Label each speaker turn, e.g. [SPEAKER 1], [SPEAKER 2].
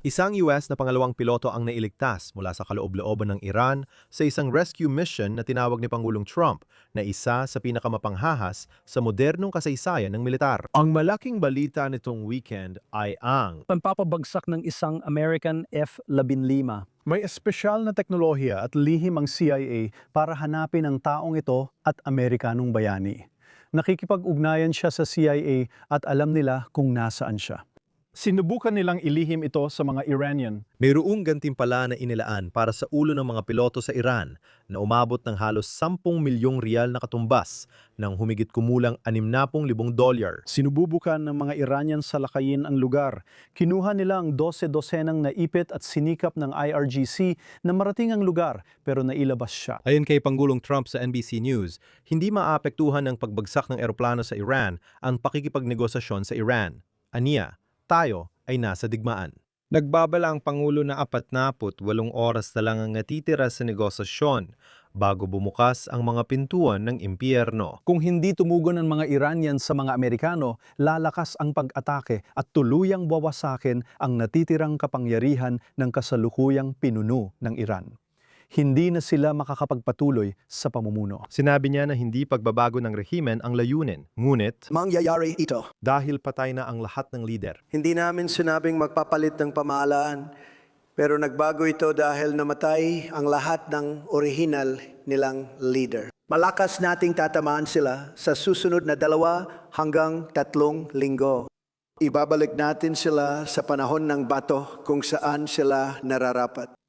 [SPEAKER 1] Isang US na pangalawang piloto ang nailigtas mula sa kaloob-looban ng Iran sa isang rescue mission na tinawag ni Pangulong Trump na isa sa pinakamapanghahas sa modernong kasaysayan ng militar. Ang malaking balita nitong weekend ay ang
[SPEAKER 2] Pagpapabagsak ng isang American F-15.
[SPEAKER 3] May espesyal na teknolohiya at lihim ang CIA para hanapin ang taong ito at Amerikanong bayani. Nakikipag-ugnayan siya sa CIA at alam nila kung nasaan siya. Sinubukan nilang ilihim ito sa mga Iranian.
[SPEAKER 1] mayroong gantimpala na inilaan para sa ulo ng mga piloto sa Iran na umabot ng halos 10 milyong riyal na katumbas ng humigit kumulang 60,000 dolyar.
[SPEAKER 3] Sinububukan ng mga Iranian salakayin ang lugar. Kinuha nila ang 12 dosenang naipit at sinikap ng IRGC na marating ang lugar pero nailabas siya.
[SPEAKER 1] Ayon kay Pangulong Trump sa NBC News, hindi maapektuhan ng pagbagsak ng eroplano sa Iran ang pakikipagnegosasyon sa Iran. Aniya, tayo ay nasa digmaan. Nagbabala ang Pangulo na 48 oras na lang ang natitira sa negosasyon bago bumukas ang mga pintuan ng impyerno.
[SPEAKER 3] Kung hindi tumugon ang mga Iranian sa mga Amerikano, lalakas ang pag-atake at tuluyang wawasakin ang natitirang kapangyarihan ng kasalukuyang pinuno ng Iran. Hindi na sila makakapagpatuloy sa pamumuno.
[SPEAKER 1] Sinabi niya na hindi pagbabago ng rehimen ang layunin, ngunit
[SPEAKER 4] Mangyayari ito.
[SPEAKER 1] dahil patay na ang lahat ng lider.
[SPEAKER 4] Hindi namin sinabing magpapalit ng pamahalaan, pero nagbago ito dahil namatay ang lahat ng orihinal nilang leader. Malakas nating tatamaan sila sa susunod na 2 hanggang 3 linggo. Ibabalik natin sila sa panahon ng bato kung saan sila nararapat.